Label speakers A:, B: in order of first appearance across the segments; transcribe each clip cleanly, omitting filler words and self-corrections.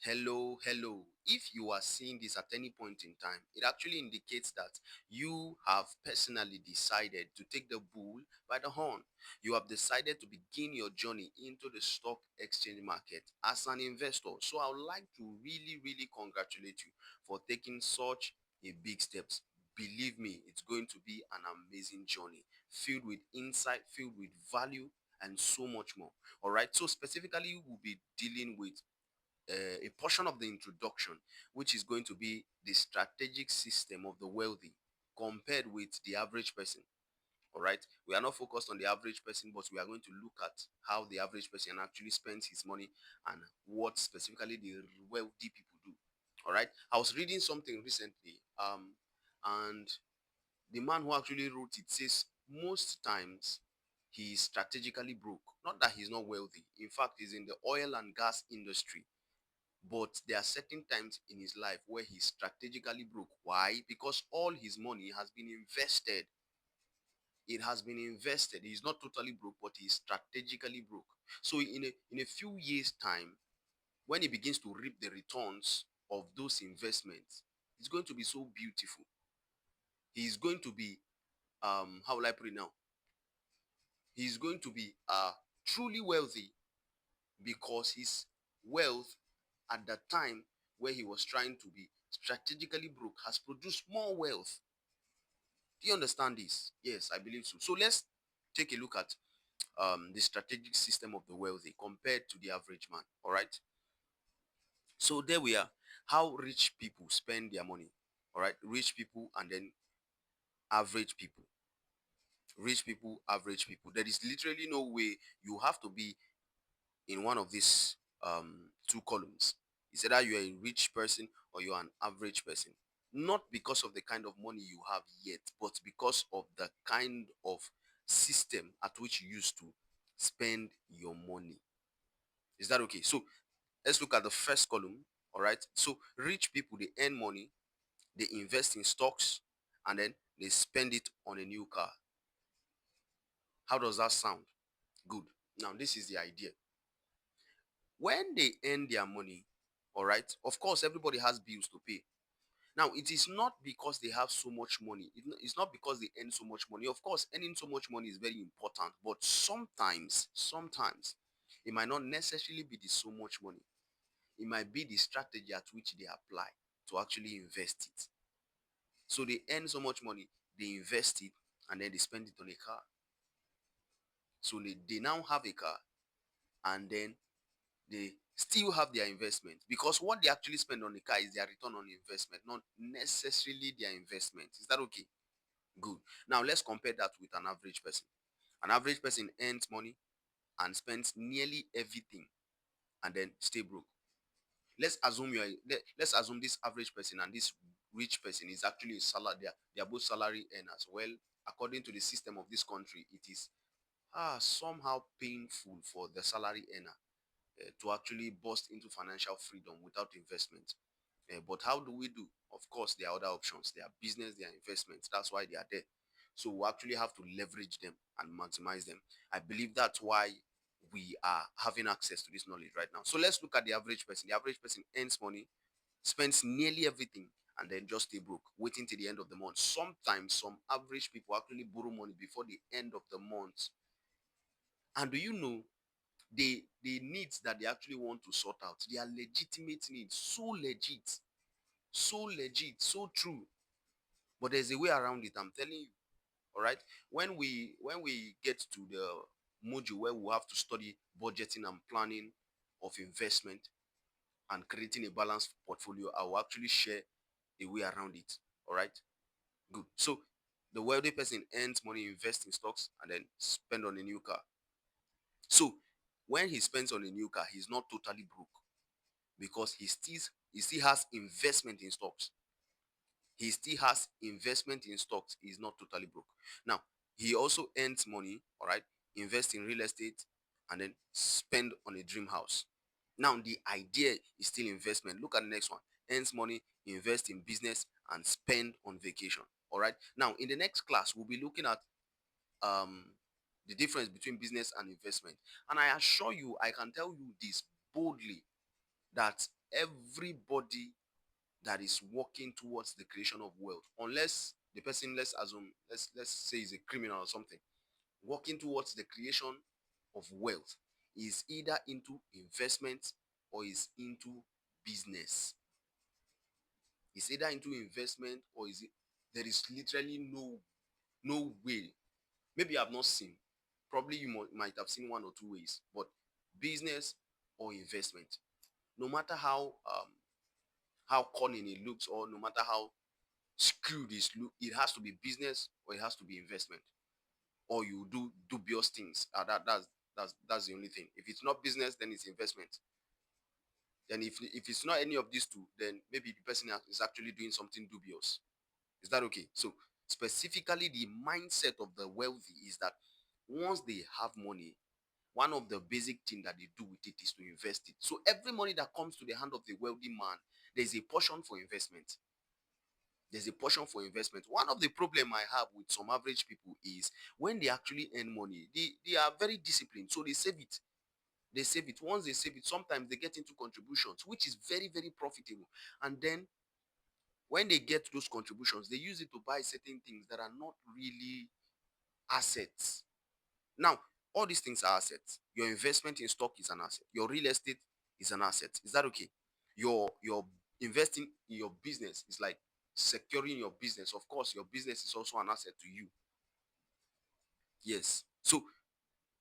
A: Hello, hello. If you are seeing this at any point in time, it actually indicates that you have personally decided to take the bull by the horn. You have decided to begin your journey into the stock exchange market as an investor. So I would like to really, really congratulate you for taking such a big steps. Believe me, it's going to be an amazing journey filled with insight, filled with value, and so much more. All right. So specifically, we'll be dealing with a portion of the introduction, which is going to be the strategic system of the wealthy compared with the average person. All right. We are not focused on the average person, but we are going to look at how the average person actually spends his money and what specifically the wealthy people do. All right. I was reading something recently, and the man who actually wrote it says most times he is strategically broke. Not that he's not wealthy. In fact, he's in the oil and gas industry, but there are certain times in his life where he's strategically broke. Why? Because all his money has been invested. It has been invested. He's not totally broke, but he's strategically broke. So in a few years' time, when he begins to reap the returns of those investments, it's going to be so beautiful. He's going to be how will I put it now? He's going to be truly wealthy because his wealth at the time where he was trying to be strategically broke has produced more wealth. Do you understand this? Yes, I believe so. So let's take a look at the strategic system of the wealthy compared to the average man. All right. So there we are. How rich people spend their money. All right. Rich people and then average people. Rich people, average people. There is literally no way you have to be in one of these two columns. It's either you're a rich person or you're an average person. Not because of the kind of money you have yet, but because of the kind of system at which you used to spend your money. Is that okay? So let's look at the first column. All right. So rich people, they earn money, they invest in stocks, and then they spend it on a new car. How does that sound? Good. Now, this is the idea. When they earn their money, all right, of course, everybody has bills to pay. Now, it is not because they have so much money. It's not because they earn so much money. Of course, earning so much money is very important, but sometimes, it might not necessarily be the so much money. It might be the strategy at which they apply to actually invest it. So they earn so much money, they invest it, and then they spend it on a car. So they now have a car, and then they still have their investment, because what they actually spend on the car is their return on investment, not necessarily their investment. Is that okay? Good. Now let's compare that with an average person. An average person earns money and spends nearly everything and then stay broke. Let's assume this average person and this rich person is actually a salary. They are both salary earners. Well, according to the system of this country, it is somehow painful for the salary earner to actually burst into financial freedom without investment. But how do we do? Of course, there are other options. There are business, there are investments. That's why they are there. So we actually have to leverage them and maximize them. I believe that's why we are having access to this knowledge right now. So let's look at the average person. The average person earns money, spends nearly everything, and then just stay broke, waiting till the end of the month. Sometimes some average people actually borrow money before the end of the month. And do you know the needs that they actually want to sort out? They are legitimate needs, so legit, so true. But there's a way around it, I'm telling you. All right. When we get to the module where we have to study budgeting and planning of investment and creating a balanced portfolio, I will actually share a way around it. All right. Good. So the wealthy person earns money, invests in stocks, and then spend on a new car. So when he spends on a new car, he's not totally broke because he still has investment in stocks. He still has investment in stocks. He's not totally broke. Now, he also earns money, all right, invest in real estate, and then spend on a dream house. Now, the idea is still investment. Look at the next one. Earns money, invest in business, and spend on vacation. All right. Now, in the next class, we'll be looking at um the difference between business and investment. And I assure you, I can tell you this boldly, that everybody that is working towards the creation of wealth, unless the person, let's assume, let's say is a criminal or something, working towards the creation of wealth, is either into investment or is into business. Is either into investment or is it, there is literally no way. Maybe I've not seen. Probably you might have seen one or two ways, but business or investment. No matter how cunning it looks, or no matter how screwed it looks, it has to be business or it has to be investment. Or you do dubious things. That's the only thing. If it's not business, then it's investment. Then if it's not any of these two, then maybe the person is actually doing something dubious. Is that okay? So specifically, the mindset of the wealthy is that once they have money, one of the basic things that they do with it is to invest it. So every money that comes to the hand of the wealthy man, there's a portion for investment. There's a portion for investment. One of the problem I have with some average people is when they actually earn money, they are very disciplined. So they save it. They save it. Once they save it, sometimes they get into contributions, which is very, very profitable. And then when they get those contributions, they use it to buy certain things that are not really assets. Now, all these things are assets. Your investment in stock is an asset. Your real estate is an asset. Is that okay? Your investing in your business is like securing your business. Of course, your business is also an asset to you. Yes. So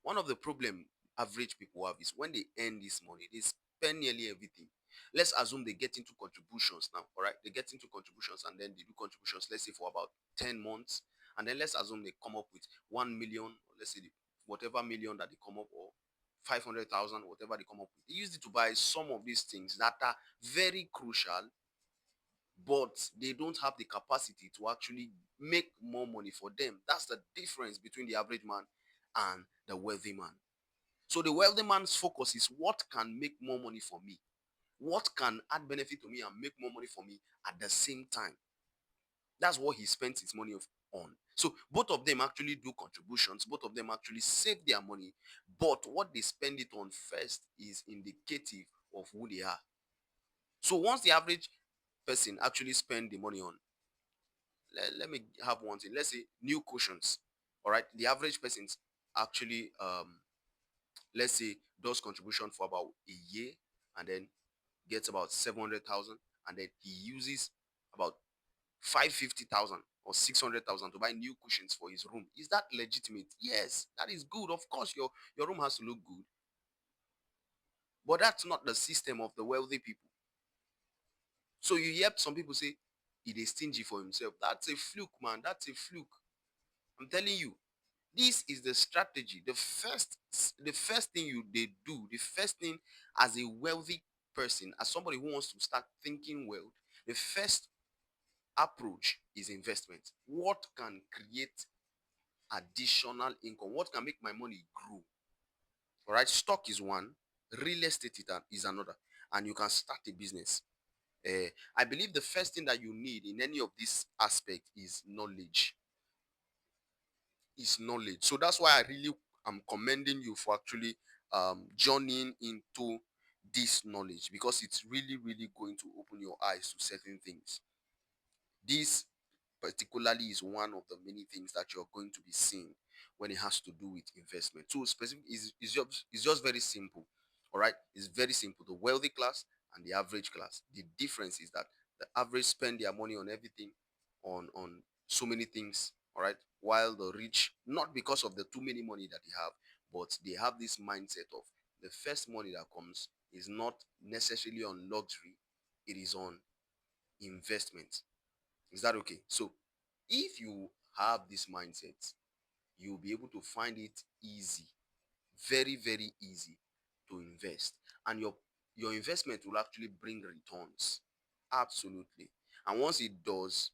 A: one of the problem average people have is when they earn this money, they spend nearly everything. Let's assume they get into contributions now, all right? They get into contributions and then they do contributions, let's say for about 10 months. And then let's assume they come up with 1 million, or let's say whatever million that they come up, or 500,000, whatever they come up with. They use it to buy some of these things that are very crucial, but they don't have the capacity to actually make more money for them. That's the difference between the average man and the wealthy man. So the wealthy man's focus is what can make more money for me? What can add benefit to me and make more money for me at the same time? That's what he spends his money on. So both of them actually do contributions. Both of them actually save their money. But what they spend it on first is indicative of who they are. So once the average person actually spend the money on, let me have one thing. Let's say new cushions. All right. The average person's actually let's say does contribution for about a year and then gets about 700,000, and then he uses about 550,000 or 600,000 to buy new cushions for his room. Is that legitimate? Yes, that is good. Of course, your room has to look good, but that's not the system of the wealthy people. So you hear some people say he is stingy for himself. That's a fluke, man. That's a fluke. I'm telling you. This is the strategy. The first thing they do, the first thing as a wealthy person, as somebody who wants to start thinking wealth, the first approach is investment. What can create additional income? What can make my money grow? All right, stock is one, real estate is another, and you can start a business. I believe the first thing that you need in any of this aspect is knowledge. Is knowledge. So that's why I really am commending you for actually journeying into this knowledge, because it's really, really going to open your eyes to certain things. This particularly is one of the many things that you're going to be seeing when it has to do with investment. So specific is just very simple. All right, it's very simple. The wealthy class and the average class. The difference is that the average spend their money on everything, on so many things. All right, while the rich, not because of the too many money that they have, but they have this mindset of the first money that comes is not necessarily on luxury, it is on investment. Is that okay? So if you have this mindset, you'll be able to find it easy, very, very easy to invest. And your investment will actually bring returns. Absolutely. And once it does,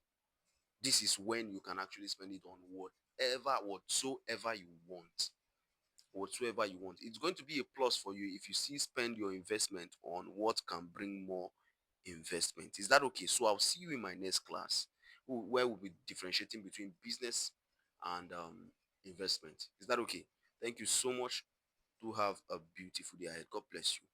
A: this is when you can actually spend it on whatsoever you want. Whatsoever you want. It's going to be a plus for you if you still spend your investment on what can bring more investment. Is that okay? So I'll see you in my next class, where we'll be differentiating between business and investment. Is that okay? Thank you so much. Do have a beautiful day ahead. God bless you.